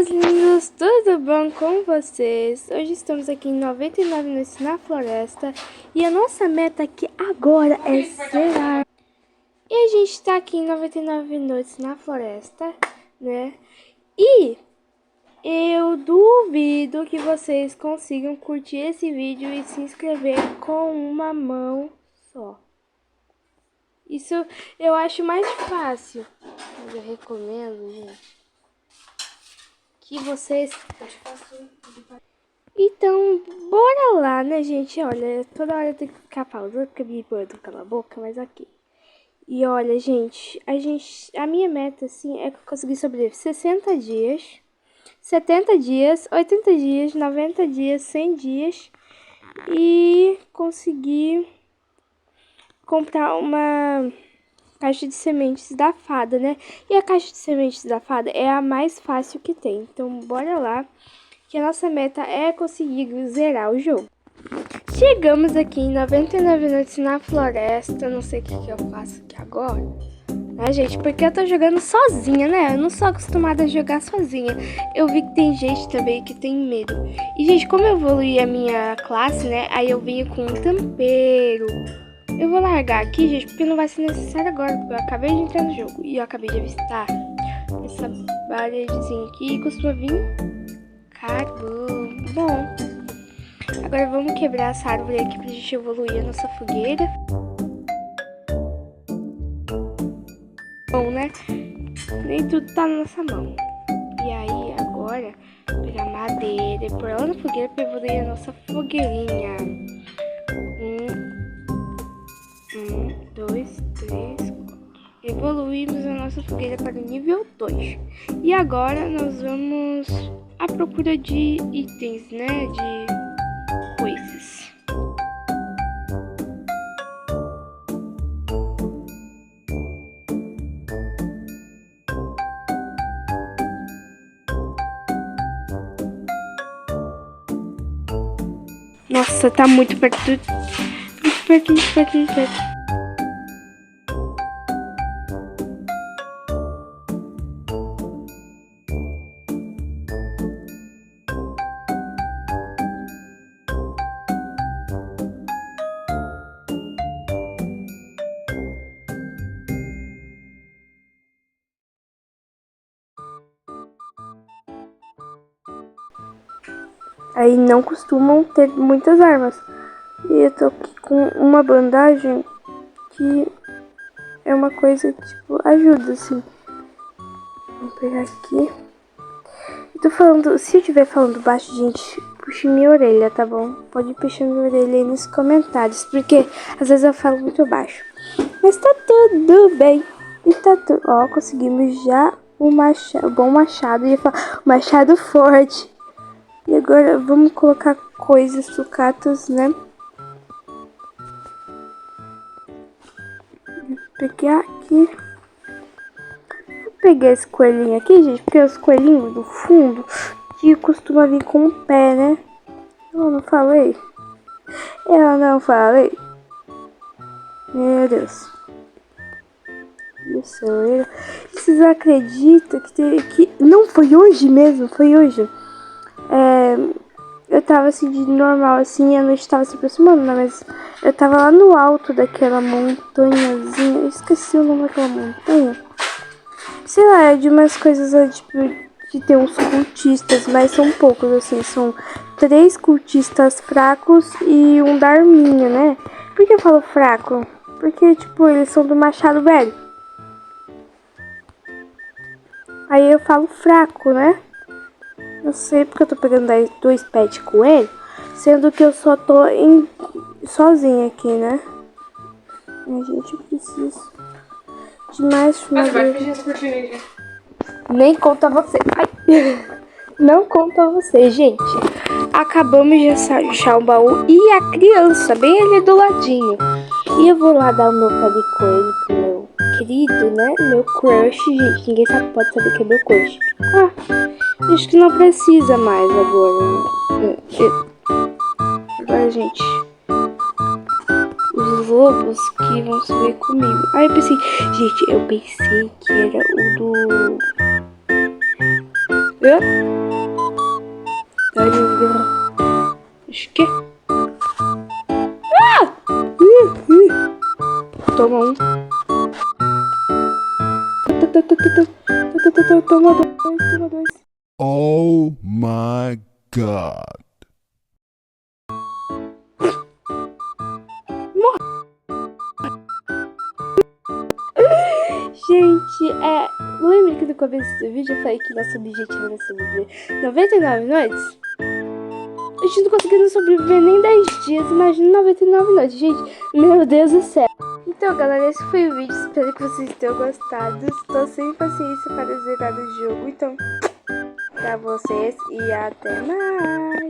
meus lindos, tudo bom com vocês? Hoje estamos aqui em 99 noites na floresta e a nossa meta aqui agora é zerar. E a gente tá aqui em 99 noites na floresta, né? E eu duvido que vocês consigam curtir esse vídeo e se inscrever com uma mão só. Isso eu acho mais fácil, mas eu recomendo, gente, que vocês... Então, bora lá, né, gente? Olha, toda hora eu tenho que ficar pausando porque me manda cala a boca, mas aqui. E olha, gente, a minha meta, assim, é que eu consegui sobreviver 60 dias, 70 dias, 80 dias, 90 dias, 100 dias e conseguir comprar uma caixa de sementes da fada, né? E a caixa de sementes da fada é a mais fácil que tem. Então, bora lá, que a nossa meta é conseguir zerar o jogo. Chegamos aqui em 99 noites na floresta. Não sei o que eu faço aqui agora, né, gente? Porque eu tô jogando sozinha, né? Eu não sou acostumada a jogar sozinha. Eu vi que tem gente também que tem medo. E, gente, como eu evoluí a minha classe, né? Aí eu vim com um tampeiro. Eu vou largar aqui, gente, porque não vai ser necessário agora, porque eu acabei de entrar no jogo e eu acabei de avistar essa paredezinha aqui e costuma vir caramba. Bom, agora vamos quebrar essa árvore aqui pra gente evoluir a nossa fogueira. Bom, né? Nem tudo tá na nossa mão. E aí, agora, pegar madeira e pôr lá na fogueira pra evoluir a nossa fogueirinha. 1, 2, 3, 4. Evoluímos a nossa fogueira para o nível 2. E agora nós vamos à procura de itens, né? De coisas. Nossa, tá muito perto. Muito perto. Aí não costumam ter muitas armas. E eu tô aqui com uma bandagem que é uma coisa que, tipo, ajuda, assim. Vou pegar aqui. Eu tô falando, se eu estiver falando baixo, gente, puxe minha orelha, tá bom? Pode puxar minha orelha aí nos comentários, porque às vezes eu falo muito baixo. Mas tá tudo bem. E tá tudo... Ó, conseguimos já o machado, o bom machado. Ia falar, o machado forte. E agora vamos colocar coisas, sucatas, né? Vou pegar aqui. Vou pegar esse coelhinho aqui, gente, porque os coelhinhos do fundo que costuma vir com o pé, né? Eu não falei. Meu Deus. Isso, vocês acreditam que não foi hoje mesmo? Foi hoje. Eu tava assim de normal, assim, a noite tava se aproximando, né? Mas eu tava lá no alto daquela montanhazinha. Eu esqueci o nome daquela montanha. Sei lá, é de umas coisas, tipo, de ter uns cultistas, mas são poucos, assim. São 3 cultistas fracos e um da arminha, né? Por que eu falo fraco? Porque, tipo, eles são do machado velho. Aí eu falo fraco, né? Eu sei porque eu tô pegando 2 pets com ele, sendo que eu só tô sozinha aqui, né? A gente precisa de mais madeira. Nem conta você. Ai. Não conta você, gente. Acabamos de achar o baú e a criança bem ali do ladinho. E eu vou lá dar o meu pé de coelho pro meu querido, né? Meu crush, gente. Ninguém pode saber que é meu crush. Acho que não precisa mais agora. Agora, gente, os lobos que vão subir comigo. Aí eu pensei, gente, que era o do... Hã? Acho que... Ah! Toma um. Toma dois, toma dois. Oh my God. Gente, lembra que no começo do vídeo eu falei que nosso objetivo era sobreviver 99 noites? A gente não conseguiu sobreviver nem 10 dias, imagina 99 noites, gente. Meu Deus do céu. Então, galera, esse foi o vídeo. Espero que vocês tenham gostado. Estou sem paciência para zerar o jogo. Então, pra vocês e até mais.